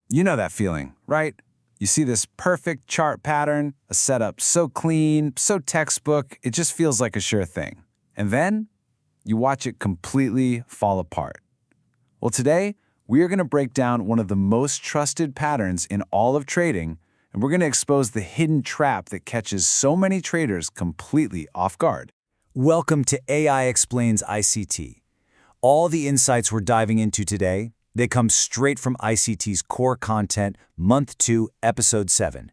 You know that feeling, right? You see this perfect chart pattern, a setup so clean, so textbook, it just feels like a sure thing. And then you watch it completely fall apart. Well, today, we are going to break down one of the most trusted patterns in all of trading, and we're going to expose the hidden trap that catches so many traders completely off guard. Welcome to AI Explains ICT. All the insights we're diving into today, they come straight from ICT's core content, Month 2, Episode 7.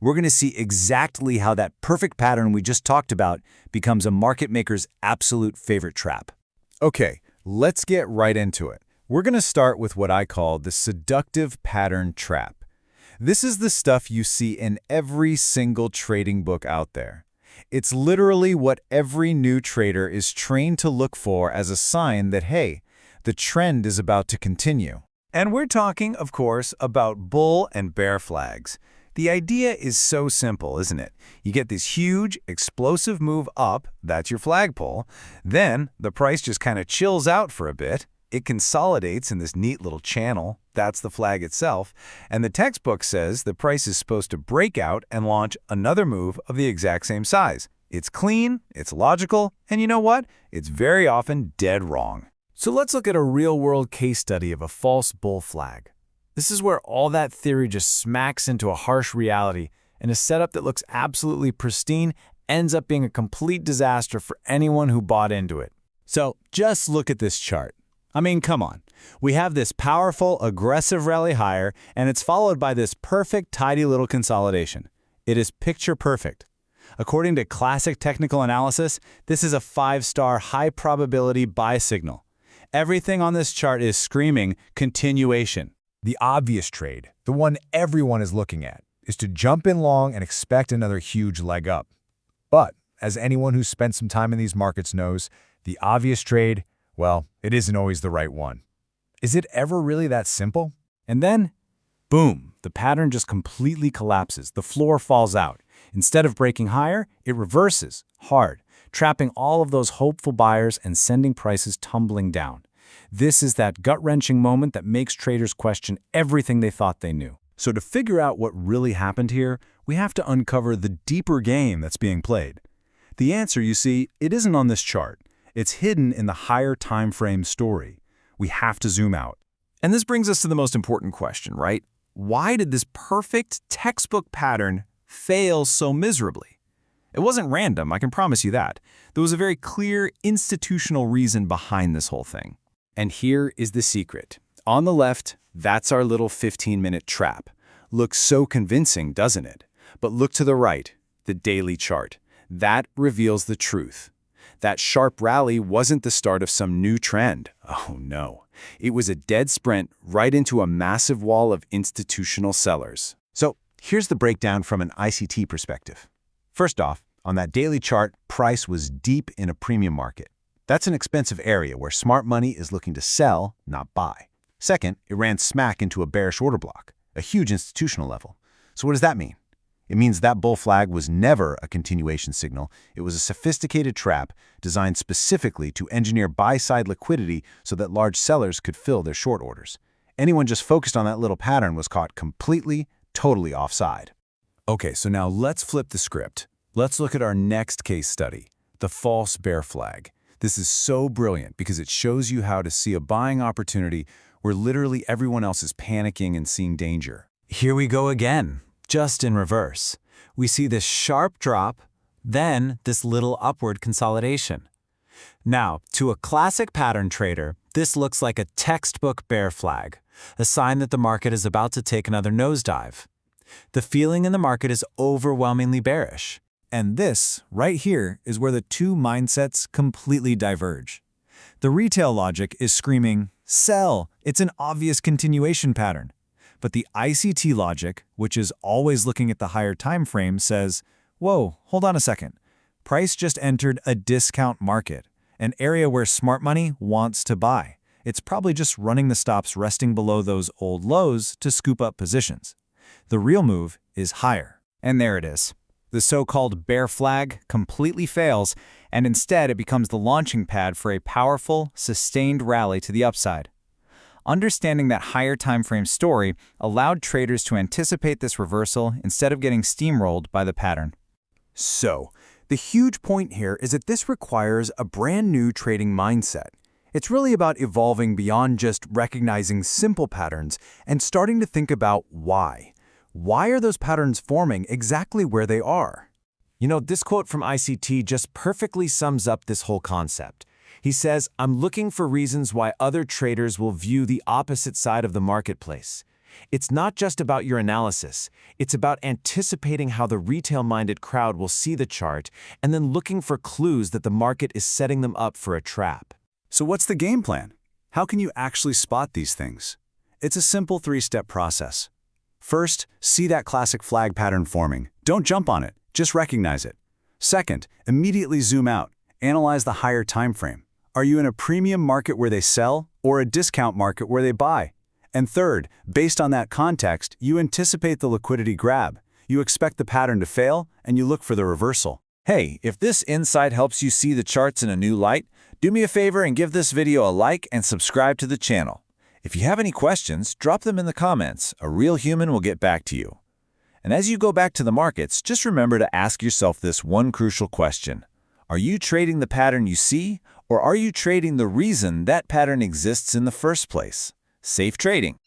We're going to see exactly how that perfect pattern we just talked about becomes a market maker's absolute favorite trap. Okay, let's get right into it. We're going to start with what I call the seductive pattern trap. This is the stuff you see in every single trading book out there. It's literally what every new trader is trained to look for as a sign that, hey, the trend is about to continue. And we're talking, of course, about bull and bear flags. The idea is so simple, isn't it? You get this huge, explosive move up, that's your flagpole. Then the price just kind of chills out for a bit. It consolidates in this neat little channel, that's the flag itself, and the textbook says the price is supposed to break out and launch another move of the exact same size. It's clean, it's logical, and you know what? It's very often dead wrong. So let's look at a real-world case study of a false bull flag. This is where all that theory just smacks into a harsh reality, and a setup that looks absolutely pristine ends up being a complete disaster for anyone who bought into it. So just look at this chart. I mean, come on. We have this powerful, aggressive rally higher, and it's followed by this perfect, tidy little consolidation. It is picture perfect. According to classic technical analysis, this is a 5-star high-probability buy signal. Everything on this chart is screaming continuation. The obvious trade, the one everyone is looking at, is to jump in long and expect another huge leg up. But, as anyone who's spent some time in these markets knows, the obvious trade, well, it isn't always the right one. Is it ever really that simple? And then, boom, the pattern just completely collapses. The floor falls out. Instead of breaking higher, it reverses hard, trapping all of those hopeful buyers and sending prices tumbling down. This is that gut-wrenching moment that makes traders question everything they thought they knew. So to figure out what really happened here, we have to uncover the deeper game that's being played. The answer, you see, it isn't on this chart. It's hidden in the higher time frame story. We have to zoom out. And this brings us to the most important question, right? Why did this perfect textbook pattern fail so miserably? It wasn't random, I can promise you that. There was a very clear institutional reason behind this whole thing. And here is the secret. On the left, that's our little 15-minute trap. Looks so convincing, doesn't it? But look to the right, the daily chart. That reveals the truth. That sharp rally wasn't the start of some new trend. Oh no. It was a dead sprint right into a massive wall of institutional sellers. So here's the breakdown from an ICT perspective. First off, on that daily chart, price was deep in a premium market. That's an expensive area where smart money is looking to sell, not buy. Second, it ran smack into a bearish order block, a huge institutional level. So what does that mean? It means that bull flag was never a continuation signal. It was a sophisticated trap designed specifically to engineer buy-side liquidity so that large sellers could fill their short orders. Anyone just focused on that little pattern was caught completely, totally offside. Okay, so now let's flip the script. Let's look at our next case study, the false bear flag. This is so brilliant because it shows you how to see a buying opportunity where literally everyone else is panicking and seeing danger. Here we go again, just in reverse. We see this sharp drop, then this little upward consolidation. Now, to a classic pattern trader, this looks like a textbook bear flag, a sign that the market is about to take another nosedive. The feeling in the market is overwhelmingly bearish. And this, right here, is where the two mindsets completely diverge. The retail logic is screaming, sell, it's an obvious continuation pattern. But the ICT logic, which is always looking at the higher time frame, says, whoa, hold on a second. Price just entered a discount market, an area where smart money wants to buy. It's probably just running the stops resting below those old lows to scoop up positions. The real move is higher. And there it is. The so-called bear flag completely fails, and instead it becomes the launching pad for a powerful, sustained rally to the upside. Understanding that higher time frame story allowed traders to anticipate this reversal instead of getting steamrolled by the pattern. So, the huge point here is that this requires a brand new trading mindset. It's really about evolving beyond just recognizing simple patterns and starting to think about why. Why are those patterns forming exactly where they are? You know, this quote from ICT just perfectly sums up this whole concept. He says, "I'm looking for reasons why other traders will view the opposite side of the marketplace. It's not just about your analysis. It's about anticipating how the retail-minded crowd will see the chart and then looking for clues that the market is setting them up for a trap." So what's the game plan? How can you actually spot these things? It's a simple three-step process. First, see that classic flag pattern forming. Don't jump on it, just recognize it. Second, immediately zoom out. Analyze the higher time frame. Are you in a premium market where they sell or a discount market where they buy? And third, based on that context, you anticipate the liquidity grab. You expect the pattern to fail, and you look for the reversal. Hey, if this insight helps you see the charts in a new light, do me a favor and give this video a like and subscribe to the channel. If you have any questions, drop them in the comments. A real human will get back to you. And as you go back to the markets, just remember to ask yourself this one crucial question. Are you trading the pattern you see, or are you trading the reason that pattern exists in the first place? Safe trading.